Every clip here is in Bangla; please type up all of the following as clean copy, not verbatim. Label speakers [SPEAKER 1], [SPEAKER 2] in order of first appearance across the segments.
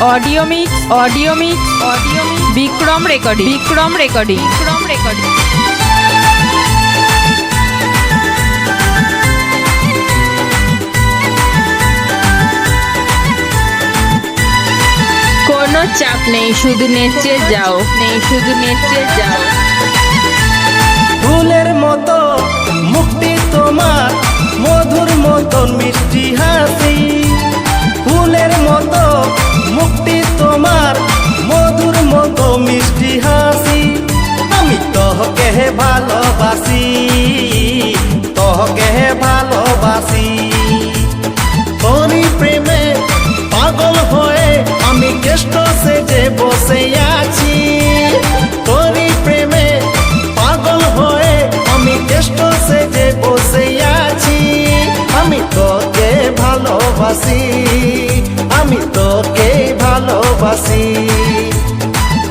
[SPEAKER 1] ऑडियो मिक्स विक्रम रेकॉर्डिंग কোনো চাপ নেই, শুধু নেচে যাও,
[SPEAKER 2] ফুলের মতো মুক্তি তোমার, মধুর মতন মিষ্টি হাসি। ফুলের মতো মুক্তি তোমার, মধুর মতো মিষ্টি হাসি। আমি তোহকে ভালোবাসি, তোরি প্রেমে পাগল হয়ে আমি কেষ্ট সেজে বসে আছি। তোরি প্রেমে পাগল হয়ে আমি কেষ্ট সেজে বসে আছি। আমি তোকে ভালোবাসি,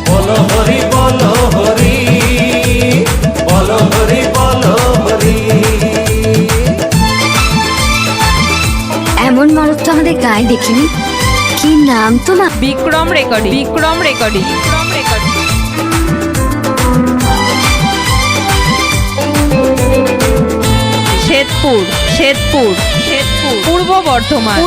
[SPEAKER 2] বলো হরি বলো হরি, বলো হরি বলো হরি।
[SPEAKER 3] এমন মানুষ তো আমাদের গায়ে দেখিনি। কি নাম তোমার?
[SPEAKER 1] विक्रम रेकॉर्डिंग शेतपुर पूर्व बर्धमान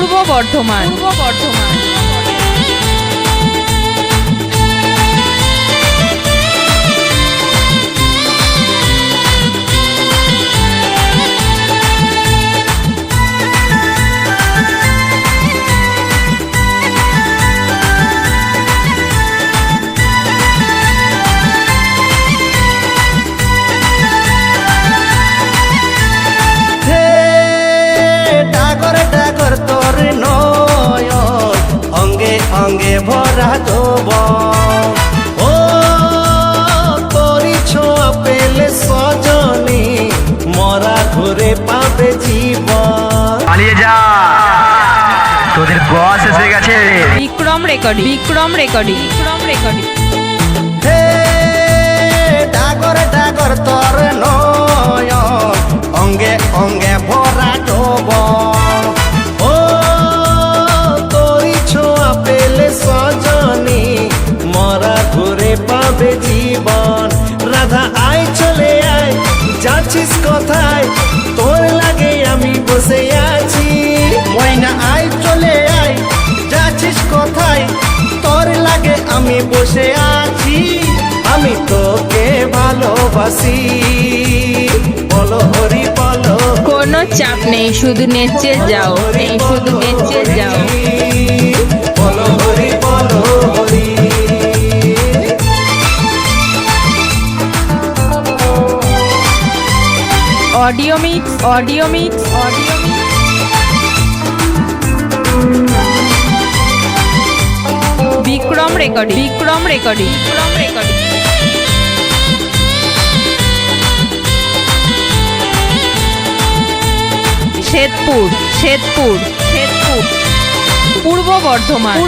[SPEAKER 2] তোর নয়ন অঙ্গে অঙ্গে ভরা দেব। ও তোরি ছোঁয়া পেলে সজনী, মরা ঘুরে পাবে জীবন।
[SPEAKER 4] পালিয়ে যা, তোদের বস এসে গেছে।
[SPEAKER 1] विक्रम रेकॉर्डिंग
[SPEAKER 2] হে ডাগর তোর নয়ন অঙ্গে অঙ্গে ভরা দেব। জীবন রাধা আয় চলে আয়, যাচ্ছিস কোথায়? তোর লাগে আমি বসে আছি। ময়না আয় চলে আয়, যাচ্ছিস কোথায়? তোর লাগে আমি বসে আছি। আমি তোকে ভালোবাসি, বলো হরি বলো।
[SPEAKER 1] কোনো চাপ নেই, শুধু নেচে যাও,
[SPEAKER 2] বলো হরি বলো হরি।
[SPEAKER 1] Audio mix Vikram recording Shetpur Purba Bardhaman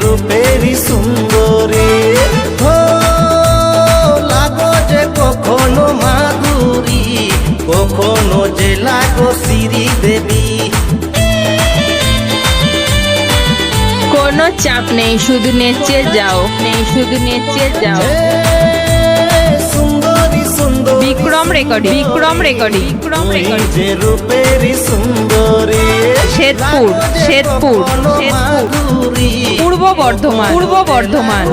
[SPEAKER 2] রূপেরি সুন্দরী হো লাগো যে কখনো মাধুরী, কখনো যে লাগো শ্রী দেবী।
[SPEAKER 1] কোনো চাপ নেই, শুধু নেচে যাও,
[SPEAKER 2] সুন্দরী সুন্দরী
[SPEAKER 1] विक्रम रेकॉर्डिंग
[SPEAKER 2] যে রূপেরি সুন্দরী।
[SPEAKER 1] शेतपुर पूर्व बर्धमान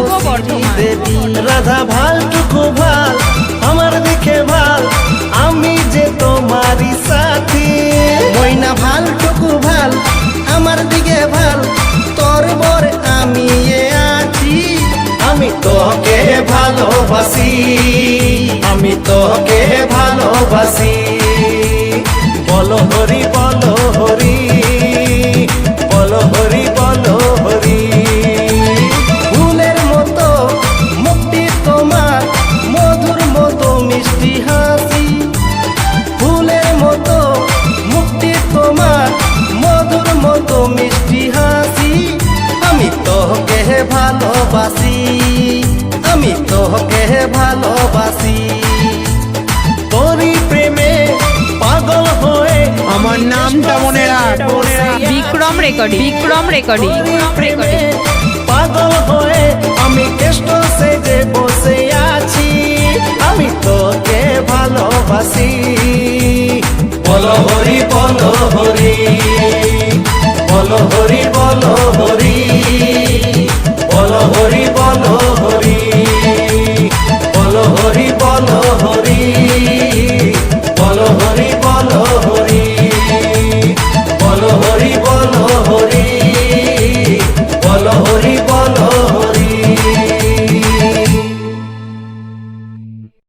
[SPEAKER 2] দেবী রাধা ভালটুকু ভাল, আমার দিকে ভাল, আমি যে তোমারই সাথী। ময়না ভালটুকু ভাল, আমার দিকে ভাল, তোর বর আমি আছি। আমি তোকে ভালোবাসি, বলো হরি বলো হরি, বলো হরি বলো হরি। ফুলের মতো মুক্তি তোমার, মধুর মতো মিষ্টি হাসি। ভালোবাসি তোরই প্রেমে পাগল হয়ে
[SPEAKER 5] আমার নামটা মনে রাখ
[SPEAKER 1] বিক্রম রেকর্ডিং
[SPEAKER 2] প্রেমে পাগল হয়ে আমি কেষ্ট সেজে বসে আছি আমি তোকে ভালোবাসি বলো হরি বলো হরি বলো হরি বলো হরি বলো হরি বলো